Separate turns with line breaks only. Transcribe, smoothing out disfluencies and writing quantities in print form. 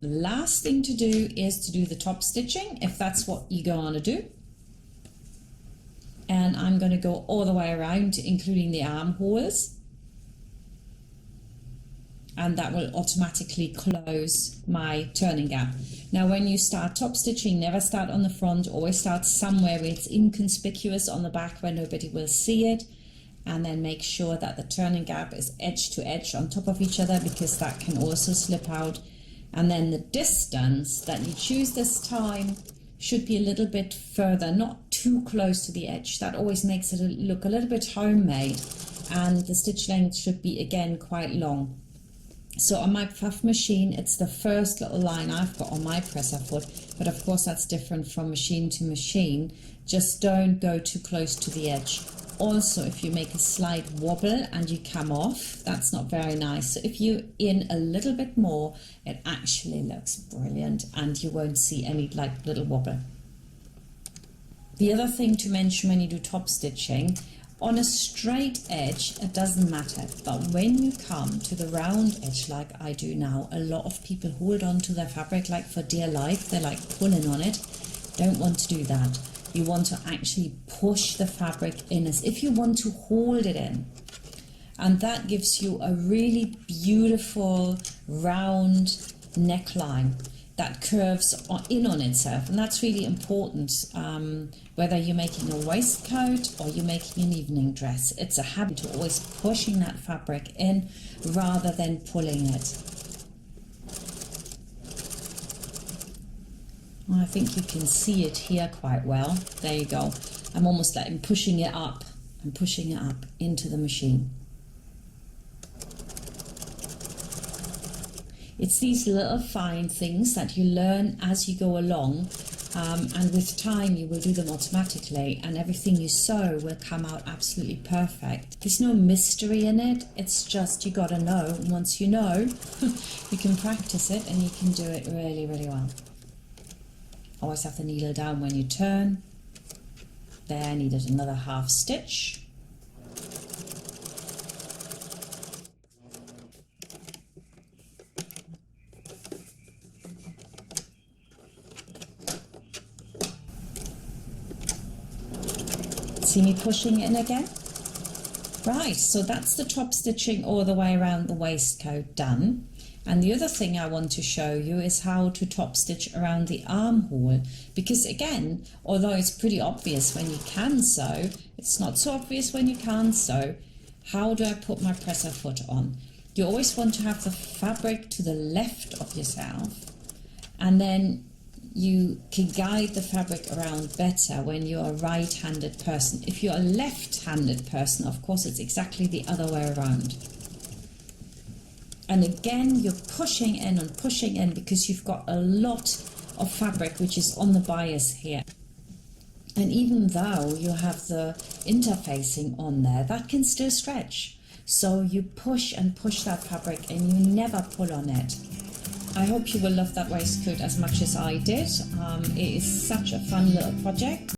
The last thing to do is to do the top stitching, if that's what you're going to do. And I'm going to go all the way around, including the armholes. And that will automatically close my turning gap. Now when you start top stitching, never start on the front, always start somewhere where it's inconspicuous on the back where nobody will see it, and then make sure that the turning gap is edge to edge on top of each other, because that can also slip out. And then the distance that you choose this time should be a little bit further, not too close to the edge. That always makes it look a little bit homemade, and the stitch length should be again quite long. So on my puff machine, it's the first little line I've got on my presser foot, but of course that's different from machine to machine. Just don't go too close to the edge. Also, if you make a slight wobble and you come off, that's not very nice. So if you're in a little bit more, it actually looks brilliant and you won't see any like little wobble. The other thing to mention when you do top stitching, on a straight edge, it doesn't matter, but when you come to the round edge like I do now, a lot of people hold on to their fabric like for dear life. They're like pulling on it. Don't want to do that. You want to actually push the fabric in as if you want to hold it in. And that gives you a really beautiful round neckline that curves in on itself, and that's really important. Whether you're making a waistcoat or you're making an evening dress, it's a habit to always pushing that fabric in rather than pulling it. Well, I think you can see it here quite well. There you go. I'm almost like I'm pushing it up and pushing it up into the machine. It's these little fine things that you learn as you go along, and with time you will do them automatically, and everything you sew will come out absolutely perfect. There's no mystery in it, it's just you gotta know, and once you know, you can practice it and you can do it really, really well. Always have the needle down when you turn. There, I needed another half stitch. See me pushing in again? Right, so that's the top stitching all the way around the waistcoat done. And the other thing I want to show you is how to top stitch around the armhole, because again, although it's pretty obvious when you can sew, it's not so obvious when you can't sew. How do I put my presser foot on? You always want to have the fabric to the left of yourself, and then you can guide the fabric around better when you're a right-handed person. If you're a left-handed person, of course, it's exactly the other way around. And again, you're pushing in and pushing in because you've got a lot of fabric which is on the bias here. And even though you have the interfacing on there, that can still stretch. So you push and push that fabric and you never pull on it. I hope you will love that waistcoat as much as I did. It is such a fun little project.